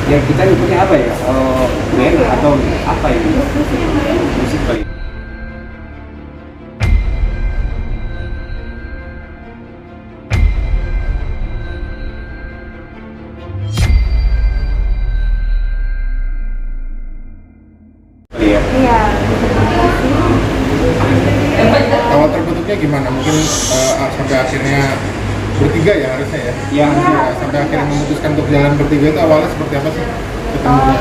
ya kita nyebutnya apa ya, band atau apa ini, musik kali. Iya. Iya, Awal terbentuknya gimana? Mungkin sampai akhirnya bertiga ya harusnya ya? Yang Ya, sampai akhirnya memutuskan untuk jalan bertiga itu awalnya seperti apa sih? Ketemunya?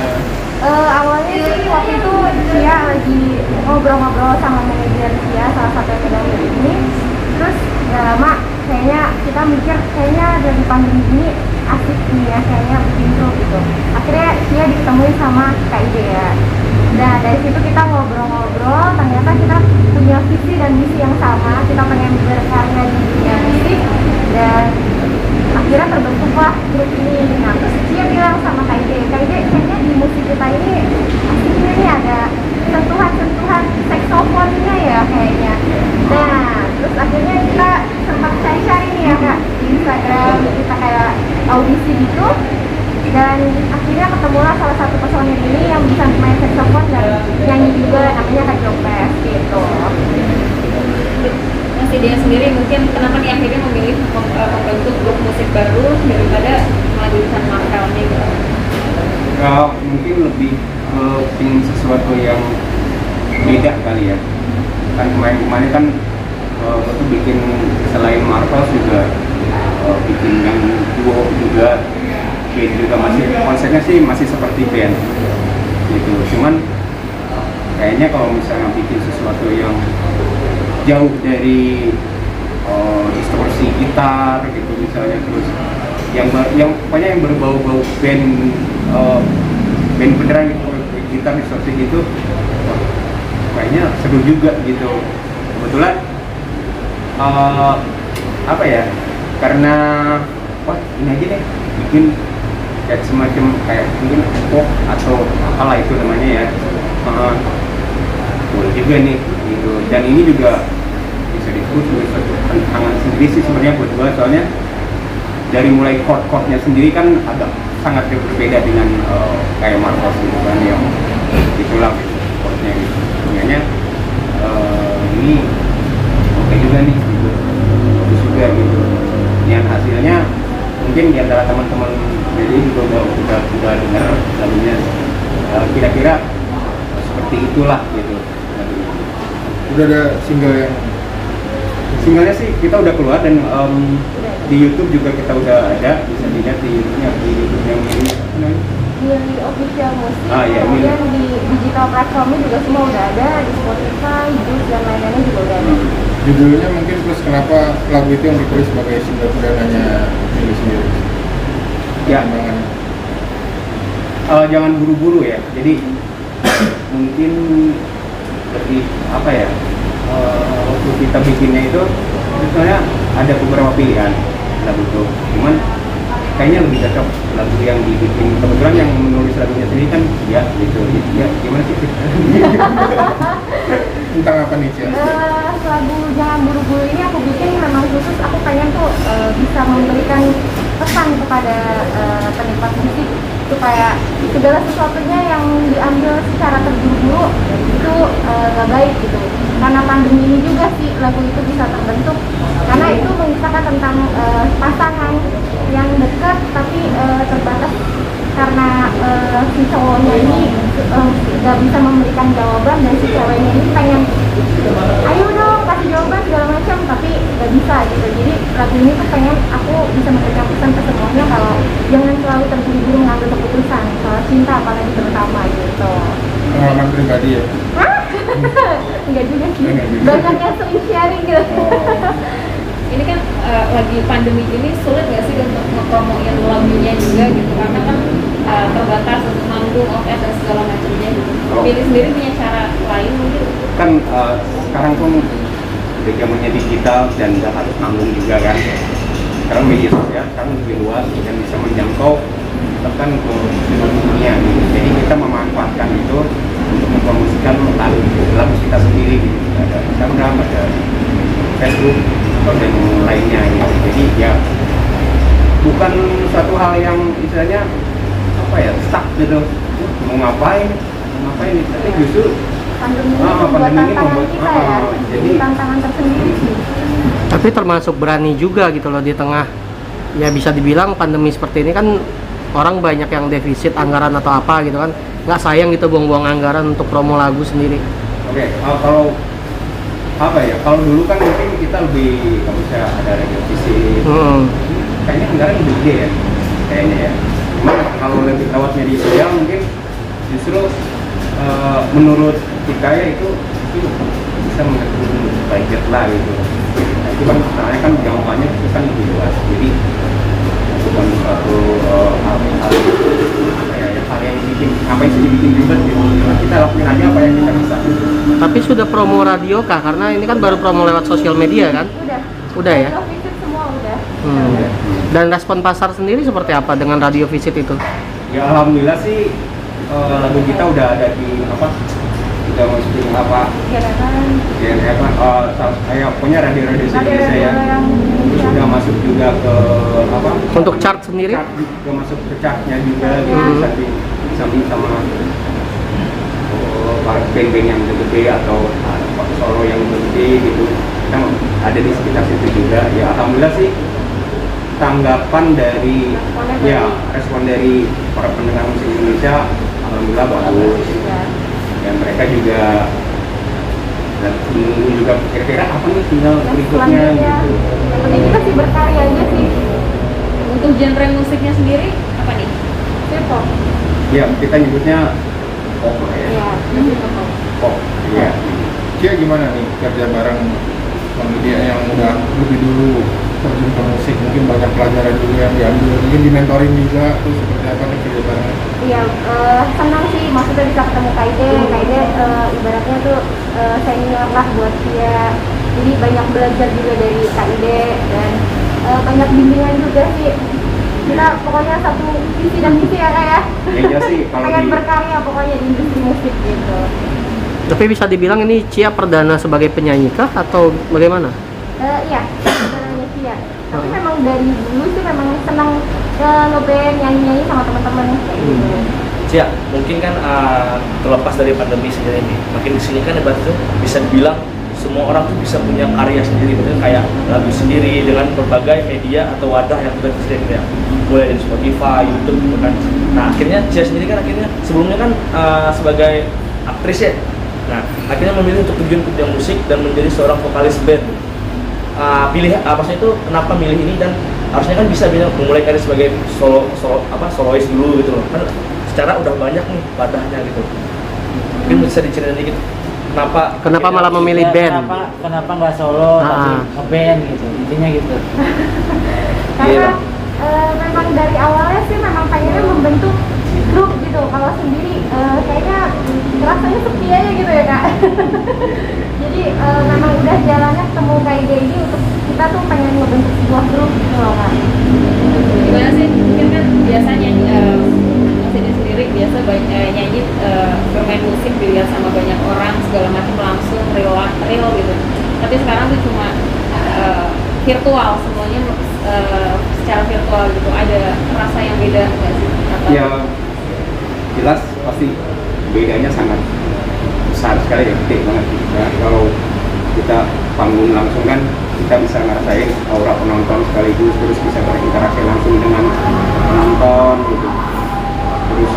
awalnya sih waktu itu dia lagi ngobrol-ngobrol sama manajer dia, salah satu yang pegang ini. Terus gak lama kayaknya kita mikir kayaknya dari pandemi ini asik nih ya, kayaknya bikin grup gitu. Akhirnya dia ditemuin sama Kak Ide ya. Nah dari situ kita ngobrol-ngobrol, ternyata kita punya visi dan misi yang sama. Kita pengen berkarya di dunia musik dan akhirnya terbentuklah grup ini. Nah terus dia bilang sama Kak Ide kayaknya di musik kita ini asiknya nih ada sentuhan-sentuhan saksofonnya ya kayaknya. Nah terus akhirnya kita sempat cari-cari nih ya Kak di Instagram, kita kayak audisi gitu. Dan akhirnya ketemulah salah satu personil ini yang bisa main saxophone dan nyanyi juga, namanya Kak Jopes gitu. Mas Idea sendiri mungkin kenapa nih akhirnya memilih membentuk grup musik baru daripada melanjutkan markalnya gitu? Mungkin lebih ingin sesuatu yang beda kali ya. Kan kemarin kan waktu bikin selain Marvel juga bikin yang duo juga, band juga, masih konsepnya sih masih seperti band gitu. Cuman kayaknya kalau misalnya bikin sesuatu yang jauh dari distorsi gitar gitu misalnya, terus yang pokoknya yang berbau-bau band band beneran gitu, gitar distorsi gitu, wah, kayaknya seru juga gitu. Kebetulan apa ya, karena wah ini aja deh bikin kayak semacam kayak mungkin pop atau apalah itu namanya ya, boleh juga nih gitu. Dan ini juga bisa disebut sebagai suatu tantangan sendiri sih sebenarnya buat gue, soalnya dari mulai chord-chordnya sendiri kan agak sangat berbeda dengan kayak Marcos gitu kan, yang itulah chordnya gitu. Sebenarnya ini oke juga nih gitu, bagus juga gitu. Yang hasilnya mungkin di antara teman-teman jadi juga udah dengar lagunya, kira-kira seperti itulah gitu. Udah ada Singlenya sih kita udah keluar dan di YouTube juga kita udah ada, bisa dilihat di YouTube-nya, di YouTube yang ini apa namanya? Di official musik, Iya, kemudian di digital platformnya juga semua udah ada, di Spotify, Joox dan lain-lainnya juga udah ada. Judulnya mungkin, terus kenapa lagu itu yang dipilih sebagai single perdananya Mili sendiri? Ya, Perkembangannya. jangan buru-buru ya. Jadi mungkin lebih apa ya? Waktu kita bikinnya itu sebenarnya ada beberapa pilihan lagu itu. Cuman kayaknya lebih cocok lagu yang dibikin, kebetulan yang menulis lagunya sendiri kan ya gitu. Ya gimana sih? Tentang apa nih Cia? Lagu Jangan Buru-Buru ini aku bikin memang khusus, aku pengen tuh bisa memberikan pesan kepada penikmat musik, supaya segala sesuatunya yang diambil secara terburu-buru itu nggak baik gitu. Karena pandemi ini juga sih lagu itu bisa terbentuk, karena itu mengisahkan tentang pasangan yang dekat tapi terbatas karena si cowoknya ini nggak bisa memberikan jawaban, dan si ceweknya ini pengen ayo dong kasih jawaban segala macam tapi nggak bisa gitu. Jadi lagu ini tuh pengen aku bisa memberikan pesan ke semuanya kalau jangan selalu terburu-buru mengambil keputusan soal cinta, apalagi terutama gitu. Pengalaman pribadi ya? Hah? Enggak juga sih, Enggak juga. banyak yang sering sharing gitu. Ini kan lagi pandemi ini sulit nggak sih untuk ngepromoin lagunya juga gitu, karena kan terbatas untuk manggung, OS dan segala macamnya gitu. Pilih sendiri punya cara lain mungkin? Kan sekarang pun udah zamannya digital dan nggak harus manggung juga kan. Sekarang media sosial sekarang lebih luas dan bisa menjangkau bahkan ke seluruh dunia gitu. Jadi kita memanfaatkan itu untuk mempromosikan lagu kita sendiri gitu. Ada Instagram, ada Facebook dan lainnya gitu. Jadi ya bukan suatu hal yang istilahnya apa apa ya, stuck gitu, mau ngapain tapi justru Pandemi ini pandemi membuat ini tantangan membuat- kita ya. jadi Jadi tantangan tersendiri sih. Tapi termasuk berani juga gitu loh di tengah ya bisa dibilang pandemi seperti ini kan orang banyak yang defisit anggaran atau apa gitu kan, nggak sayang gitu buang-buang anggaran untuk promo lagu sendiri. oke, kalau apa ya, kalau dulu kan mungkin kita lebih, kalau misalnya ada radio visi kayaknya anggaran lebih gede ya kayaknya ya. Cuman kalau lebih lewat media sosial mungkin justru menurut kita ya itu bisa mengatur budget lah gitu. Nah, itu kan soalnya kan jangkauannya itu kan lebih luas, jadi bukan suatu hal yang bikin ngapain sih dibikin ribet gitu. Nah, kita lakuin aja apa yang kita bisa. Tapi sudah promo radio kah? Karena ini kan baru promo lewat sosial media kan? Udah ya? Radio visit semua udah. Dan respon pasar sendiri seperti apa dengan radio visit itu? Ya alhamdulillah sih lagu kita udah ada di apa? Udah masukin apa? Gerakan. Kayak punya radio-radio Indonesia ya. Terus udah masuk juga ke apa? Untuk chart sendiri? Chart juga masuk ke chartnya juga gitu, samping sama band-band yang gede atau solo yang gede gitu, kita ada di sekitar situ juga. Ya alhamdulillah sih tanggapan dari respon dari para pendengar musik Indonesia alhamdulillah bagus. Dan mereka juga juga kira-kira apa nih tinggal berikutnya gitu. Yang penting kita sih berkarya aja sih. Untuk genre musiknya sendiri apa nih? K-pop. Ya kita nyebutnya pop lah ya. Iya, musik pop. Pop. Iya. Kia gimana nih kerja bareng Bang Widya yang udah lebih dulu terjun ke musik, mungkin banyak pelajaran juga yang diambil, mungkin dimentorin juga, terus seperti apa nih kerja bareng? Iya, senang sih maksudnya bisa ketemu Kaide ibaratnya tuh senior lah buat dia. Jadi banyak belajar juga dari Kaide dan banyak bimbingan juga sih. Kita pokoknya satu visi dan misi ya Kak ya. Iya sih kalau Pengen di berkarya pokoknya di industri musik gitu. Tapi bisa dibilang ini Cia perdana sebagai penyanyi kah atau bagaimana? Iya, sebenarnya sih ya. Tapi memang dari dulu sih memang senang ngeband nyanyi-nyanyi sama teman-teman kayak gitu. Cia, mungkin kan terlepas dari pandemi sendiri ini, makin di sini kan ibaratnya bisa dibilang semua orang tuh bisa punya karya sendiri, maksudnya kayak lagu sendiri dengan berbagai media atau wadah yang kita sendiri ya, mulai dari Spotify, YouTube gitu kan. Nah akhirnya Cia sendiri kan akhirnya sebelumnya kan sebagai aktris ya, nah akhirnya memilih untuk terjun ke dunia musik dan menjadi seorang vokalis band. Maksudnya itu kenapa milih ini dan harusnya kan bisa memulai karir sebagai solois dulu gitu loh, kan secara udah banyak nih wadahnya gitu. Mungkin bisa diceritain dikit kenapa malah memilih band? Kenapa nggak solo tapi ngeband gitu, intinya gitu. Karena memang dari awalnya sih memang pengennya membentuk grup gitu. Kalau sendiri kayaknya rasanya sepi aja gitu ya Kak. Jadi memang udah jalannya ketemu Kaide ini untuk kita tuh pengen ngebentuk sebuah grup gitu loh Kak. Gimana sih? Mungkin kan biasanya Mas sendiri biasa nyanyi bermain musik dilihat sama banyak orang segala macam langsung real gitu. Tapi sekarang tuh cuma virtual semuanya secara virtual gitu. Ada rasa yang beda nggak sih? Ya jelas pasti bedanya sangat besar sekali ya, gede banget. Nah, kalau kita panggung langsung kan kita bisa ngerasain aura penonton sekaligus, terus bisa berinteraksi langsung dengan penonton gitu. Terus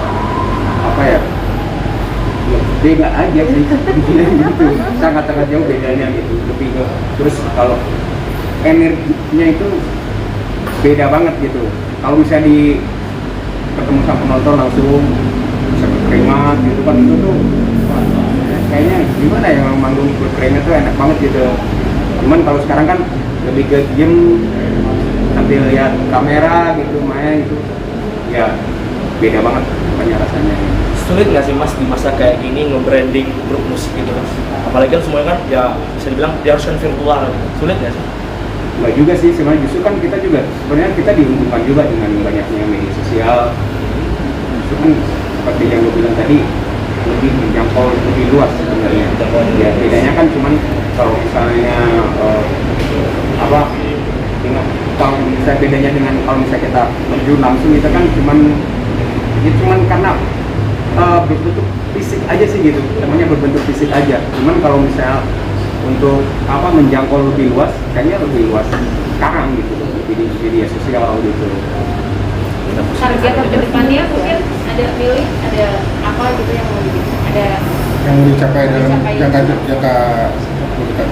apa ya, beda aja sih gitu, sangat-sangat jauh bedanya gitu. Lebih ke terus kalau energinya itu beda banget gitu. Kalau misalnya ketemu sama penonton langsung bisa berkeringat gitu kan, itu tuh kayaknya gimana ya, manggung berkeringat tuh enak banget gitu. Cuman kalau sekarang kan lebih ke diem sambil lihat kamera gitu, main gitu ya, beda banget banyak rasanya. Sulit nggak sih Mas di masa kayak gini nge-branding grup musik gitu Mas? Apalagi kan semuanya kan ya bisa dibilang diharuskan virtual gitu. Sulit nggak sih? Nggak juga sih sebenarnya, justru kan kita juga sebenarnya kita diuntungkan juga dengan banyaknya media sosial. Itu kan seperti yang gue bilang tadi, lebih menjangkau lebih luas sebenarnya. Ya bedanya kan cuman kalau misalnya kalau misalnya bedanya dengan kalau misalnya kita terjun langsung, itu kan cuman ya cuman karena berbentuk fisik aja sih gitu, namanya berbentuk fisik aja. Cuman kalau misalnya untuk apa menjangkau lebih luas, kayaknya lebih luas sekarang gitu di media sosial gitu. Target ke depannya mungkin ada milih, ada apa gitu yang mau dibikin, ada yang mau dicapai dalam dicapai. jangka waktu dekat.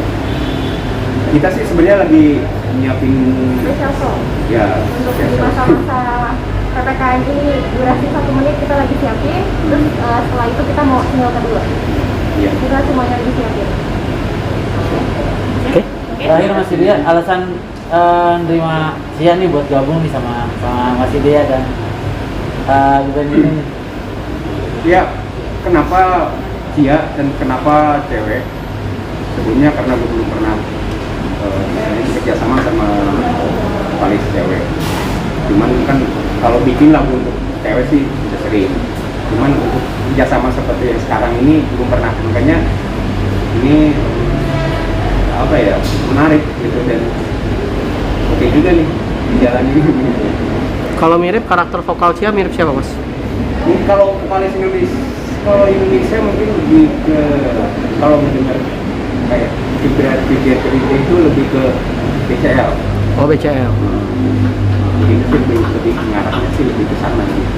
Kita sih sebenarnya lagi nyiapin Special show ya untuk di special. masa-masa PPKM ini durasi 1 menit kita lagi siapin, terus setelah itu kita mau single kedua. Iya. Kita semuanya lagi siapin. Oke. Terakhir Mas Dea, alasan nerima Sia nih buat gabung nih sama Mas Dea dan event ini. Ya, kenapa Cia dan kenapa cewek? Sebelumnya karena gue belum pernah misalnya bekerja sama vokalis cewek. Cuman kan kalau bikin lagu untuk cewek sih udah sering. Cuman untuk kerjasama seperti yang sekarang ini belum pernah. Makanya ini apa ya, menarik gitu dan oke juga nih di jalan ini. Kalau mirip karakter vokal Cia mirip siapa Mas? Ini kalau vokalis Indonesia mungkin lebih ke kalau mendengar kayak Figure itu lebih ke BCL. Oh BCL. Jadi itu lebih ngarahnya sih lebih ke sana gitu.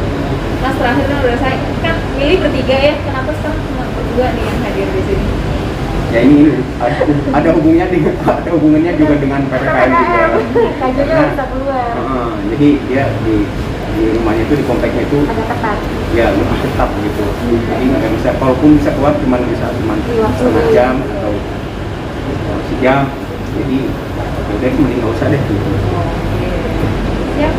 Mas terakhir kan udah saya kan milih bertiga ya, kenapa sekarang cuma berdua nih yang hadir di sini? Ya ini ada hubungannya juga dengan PPKM juga. Kajiannya nggak bisa keluar. Jadi dia di rumahnya itu di kompleknya itu Agak ketat. ya lebih tetap gitu. Jadi nggak bisa, kalaupun bisa keluar cuma setengah jam atau sejam. Jadi udah mending nggak usah deh gitu. Siap.